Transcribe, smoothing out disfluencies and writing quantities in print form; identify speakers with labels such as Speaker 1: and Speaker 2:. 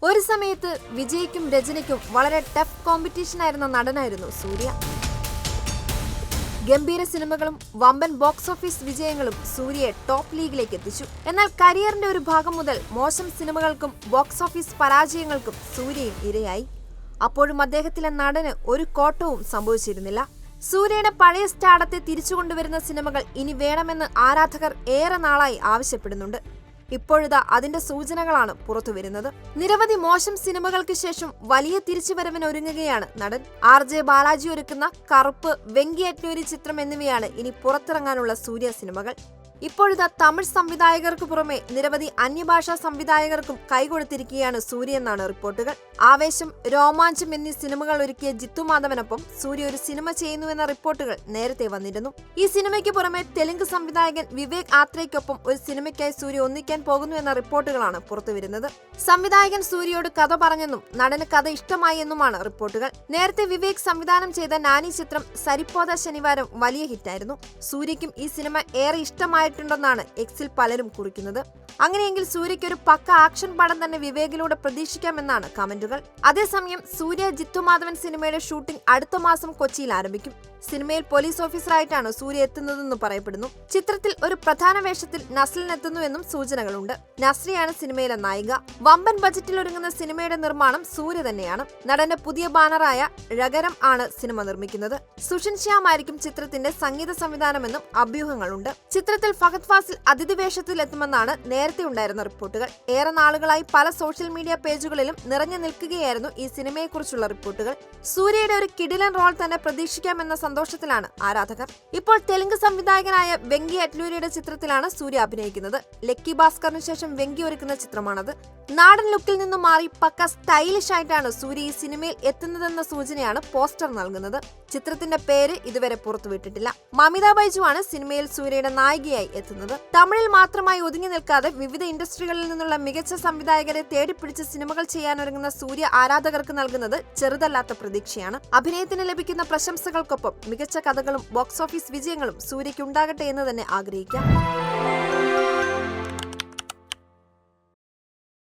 Speaker 1: ഒരു സമയത്ത് വിജയ്ക്കും രജനിക്കും വളരെ ടഫ് കോമ്പറ്റീഷൻ ആയിരുന്ന നടനായിരുന്നു സൂര്യ. ഗംഭീര സിനിമകളും വമ്പൻ ബോക്സ് ഓഫീസ് വിജയങ്ങളും സൂര്യയെ ടോപ്പ് ലീഗിലേക്ക് എത്തിച്ചു. എന്നാൽ കരിയറിന്റെ ഒരു ഭാഗം മുതൽ മോശം സിനിമകൾക്കും ബോക്സ് ഓഫീസ് പരാജയങ്ങൾക്കും സൂര്യയും ഇരയായി. അപ്പോഴും അദ്ദേഹത്തിലെ നടന് ഒരു കോട്ടവും സംഭവിച്ചിരുന്നില്ല. സൂര്യയുടെ പഴയ സ്റ്റാർഡത്തെ തിരിച്ചുകൊണ്ടുവരുന്ന സിനിമകൾ ഇനി വേണമെന്ന് ആരാധകർ ഏറെ നാളായി ആവശ്യപ്പെടുന്നുണ്ട്. ഇപ്പോഴിതാ അതിന്റെ സൂചനകളാണ് പുറത്തുവരുന്നത്. നിരവധി മോശം സിനിമകൾക്ക് ശേഷം വലിയ തിരിച്ചുവരവിന് ഒരുങ്ങുകയാണ് നടൻ. RJ ബാലാജി ഒരുക്കുന്ന കറുപ്പ്, വെങ്കി അറ്റ്ലൂരി ചിത്രം എന്നിവയാണ് ഇനി പുറത്തിറങ്ങാനുള്ള സൂര്യ സിനിമകൾ. ഇപ്പോഴിതാ തമിഴ് സംവിധായകർക്ക് പുറമെ നിരവധി അന്യഭാഷാ സംവിധായകർക്കും കൈകൊടുത്തിരിക്കുകയാണ് സൂര്യ എന്നാണ് റിപ്പോർട്ടുകൾ. ആവേശം, രോമാഞ്ചം എന്നീ സിനിമകൾ ഒരുക്കിയ ജിത്തു മാധവനൊപ്പം സൂര്യ ഒരു സിനിമ ചെയ്യുന്നുവെന്ന റിപ്പോർട്ടുകൾ നേരത്തെ വന്നിരുന്നു. ഈ സിനിമയ്ക്ക് പുറമെ തെലുങ്ക് സംവിധായകൻ വിവേക് ആത്രയ്ക്കൊപ്പം ഒരു സിനിമയ്ക്കായി സൂര്യ ഒന്നിക്കാൻ പോകുന്നു എന്ന റിപ്പോർട്ടുകളാണ് പുറത്തുവരുന്നത്. സംവിധായകൻ സൂര്യയോട് കഥ പറഞ്ഞെന്നും നടന് കഥ ഇഷ്ടമായി എന്നുമാണ് റിപ്പോർട്ടുകൾ. നേരത്തെ വിവേക് സംവിധാനം ചെയ്ത നാനി ചിത്രം സരിപ്പോത ശനിവാരം വലിയ ഹിറ്റായിരുന്നു. സൂര്യയ്ക്കും ഈ സിനിമ ഏറെ ഇഷ്ടമായിട്ടുണ്ടെന്നാണ് എക്സിൽ പലരും കുറിക്കുന്നത്. അങ്ങനെയെങ്കിൽ സൂര്യയ്ക്ക് ഒരു പക്ക ആക്ഷൻ പടം തന്നെ വിവേകിലൂടെ പ്രതീക്ഷിക്കാമെന്നാണ് കമന്റുകൾ. അതേസമയം സൂര്യ ജിത്തു മാധവൻ സിനിമയുടെ ഷൂട്ടിംഗ് അടുത്ത മാസം കൊച്ചിയിൽ ആരംഭിക്കും. സിനിമയിൽ പോലീസ് ഓഫീസറായിട്ടാണ് സൂര്യ എത്തുന്നതെന്ന് പറയപ്പെടുന്നു. ചിത്രത്തിൽ ഒരു പ്രധാന വേഷത്തിൽ നസ്ലിൻ എത്തുന്നുവെന്നും സൂചനകളുണ്ട്. നസ്രിയാണ് സിനിമയിലെ നായിക. വമ്പൻ ബജറ്റിൽ ഒരുങ്ങുന്ന സിനിമയുടെ നിർമ്മാണം സൂര്യ തന്നെയാണ്. നടന്റെ പുതിയ ബാനറായ രഗരം ആണ് സിനിമ നിർമ്മിക്കുന്നത്. സുഷിൻ ശ്യാം ആയിരിക്കും ചിത്രത്തിന്റെ സംഗീത സംവിധാനമെന്നും അഭ്യൂഹങ്ങളുണ്ട്. ചിത്രത്തിൽ ഫഹദ് ഫാസിൽ അതിഥി വേഷത്തിൽ എത്തുമെന്നാണ് നേരത്തെ ഉണ്ടായിരുന്ന റിപ്പോർട്ടുകൾ. ഏറെ നാളുകളായി പല സോഷ്യൽ മീഡിയ പേജുകളിലും നിറഞ്ഞു നിൽക്കുകയായിരുന്നു ഈ സിനിമയെക്കുറിച്ചുള്ള റിപ്പോർട്ടുകൾ. സൂര്യയുടെ ഒരു കിടിലൻ റോൾ തന്നെ പ്രതീക്ഷിക്കാമെന്ന സന്തോഷത്തിലാണ് ആരാധകർ. ഇപ്പോൾ തെലുങ്ക് സംവിധായകനായ വെങ്കി അറ്റ്ലൂരിയുടെ ചിത്രത്തിലാണ് സൂര്യ അഭിനയിക്കുന്നത്. ലക്കി ഭാസ്കറിന് ശേഷം വെങ്കി ഒരുക്കുന്ന ചിത്രമാണത്. നാടൻ ലുക്കിൽ നിന്നും മാറി പക്ക സ്റ്റൈലിഷ് ആയിട്ടാണ് സൂര്യ ഈ സിനിമയിൽ എത്തുന്നതെന്ന സൂചനയാണ് പോസ്റ്റർ നൽകുന്നത്. ചിത്രത്തിന്റെ പേര് ഇതുവരെ പുറത്തുവിട്ടിട്ടില്ല. മമിത ബൈജു ആണ് സിനിമയിൽ സൂര്യയുടെ നായികയായി എത്തുന്നത്. തമിഴിൽ മാത്രമായി ഒതുങ്ങി നിൽക്കാതെ വിവിധ ഇൻഡസ്ട്രികളിൽ നിന്നുള്ള മികച്ച സംവിധായകരെ തേടിപ്പിടിച്ച് സിനിമകൾ ചെയ്യാനൊരുങ്ങുന്ന സൂര്യ ആരാധകർക്ക് നൽകുന്നത് ചെറുതല്ലാത്ത പ്രതീക്ഷയാണ്. അഭിനയത്തിന് ലഭിക്കുന്ന പ്രശംസകൾക്കൊപ്പം മികച്ച കഥകളും ബോക്സ് ഓഫീസ് വിജയങ്ങളും സൂര്യയ്ക്ക് ഉണ്ടാകട്ടെ എന്ന് തന്നെ ആഗ്രഹിക്കാം.